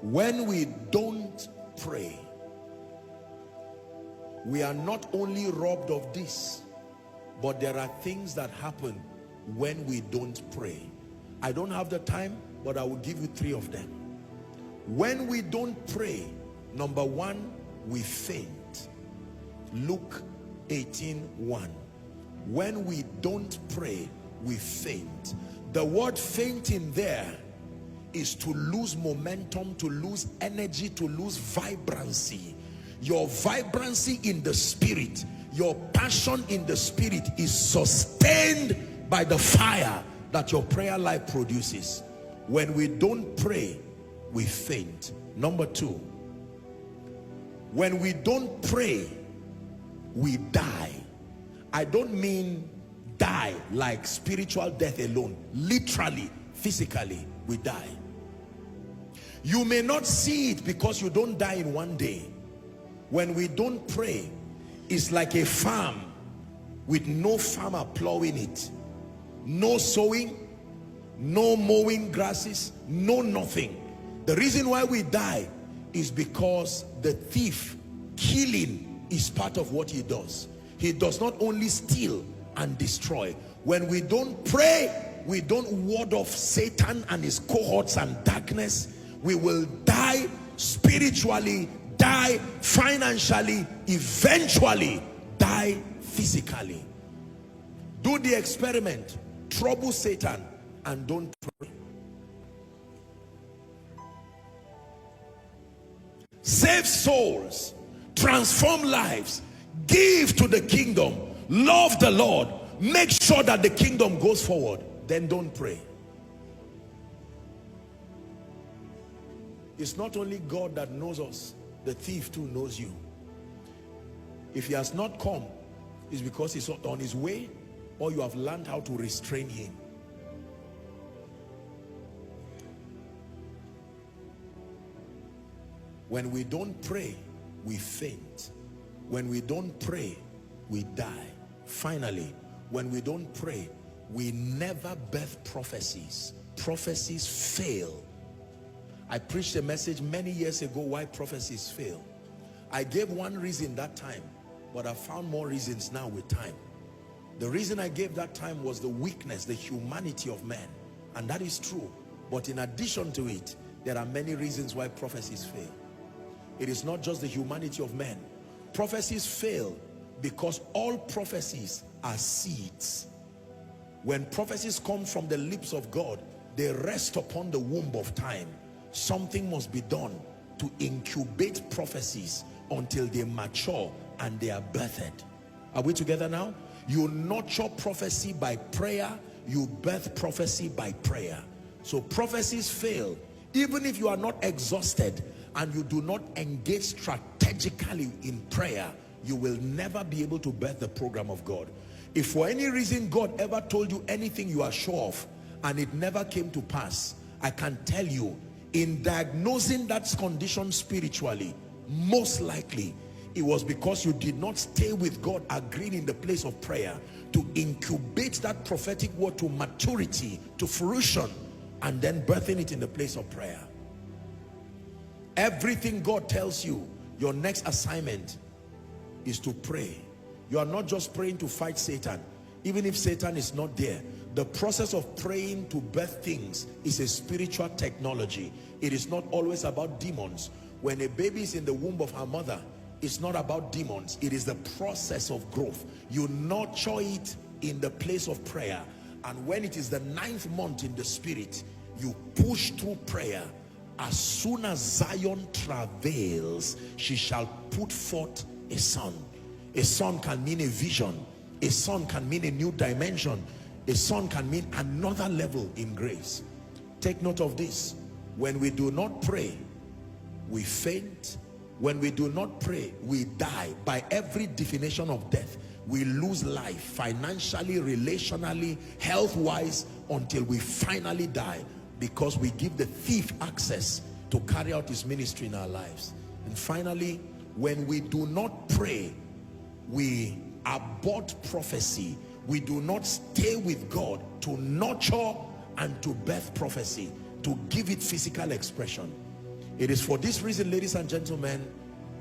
When we don't pray, we are not only robbed of this, but there are things that happen when we don't pray. I don't have the time, but I will give you 3 of them. When we don't pray, number 1, we faint. Luke 18:1. When we don't pray, we faint. The word fainting there is to lose momentum, to lose energy, to lose vibrancy. Your vibrancy in the spirit, your passion in the spirit is sustained by the fire that your prayer life produces. When we don't pray, we faint. Number 2, when we don't pray, we die. I don't mean die like spiritual death alone. Literally, physically, we die. You may not see it because you don't die in one day. When we don't pray, it's like a farm with no farmer plowing it. No sowing, no mowing grasses, no nothing. The reason why we die is because the thief, killing is part of what he does. He does not only steal and destroy. When we don't pray, we don't ward off Satan and his cohorts and darkness. We will die spiritually, die financially, eventually die physically. Do the experiment. Trouble Satan and don't pray. Save souls, transform lives, give to the kingdom, love the Lord, make sure that the kingdom goes forward. Then don't pray. It's not only God that knows us, the thief too knows you. If he has not come, it's because he's on his way, or you have learned how to restrain him. When we don't pray, we faint. When we don't pray, we die. Finally, when we don't pray, we never birth prophecies. Prophecies fail. I preached a message many years ago why prophecies fail. I gave one reason that time, but I found more reasons now with time. The reason I gave that time was the weakness, the humanity of man. And that is true. But in addition to it, there are many reasons why prophecies fail. It is not just the humanity of man. Prophecies fail because all prophecies are seeds. When prophecies come from the lips of God, they rest upon the womb of time. Something must be done to incubate prophecies until they mature and they are birthed. Are we together now? You nurture prophecy by prayer, you birth prophecy by prayer. So prophecies fail. Even if you are not exhausted and you do not engage strategically in prayer, you will never be able to birth the program of God. If for any reason God ever told you anything you are sure of and it never came to pass, I can tell you, in diagnosing that condition spiritually, most likely it was because you did not stay with God, agreeing in the place of prayer to incubate that prophetic word to maturity, to fruition, and then birthing it in the place of prayer. Everything God tells you, your next assignment is to pray. You are not just praying to fight Satan. Even if Satan is not there, the process of praying to birth things is a spiritual technology. It is not always about demons. When a baby is in the womb of her mother, it's not about demons. It is the process of growth. You nurture it in the place of prayer. And when it is the 9th month in the spirit, you push through prayer. As soon as Zion travails, she shall put forth a son. A son can mean a vision. A son can mean a new dimension. A son can mean another level in grace. Take note of this. When we do not pray, we faint. When we do not pray, we die. By every definition of death, we lose life financially, relationally, health-wise, until we finally die, because we give the thief access to carry out his ministry in our lives. And finally, when we do not pray, we abort prophecy. We do not stay with God to nurture and to birth prophecy, to give it physical expression. It is for this reason, ladies and gentlemen,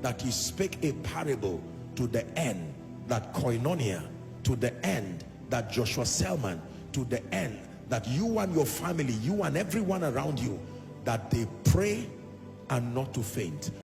that he spake a parable to the end that koinonia, to the end that Joshua Selman, to the end that you and your family, you and everyone around you, that they pray and not to faint.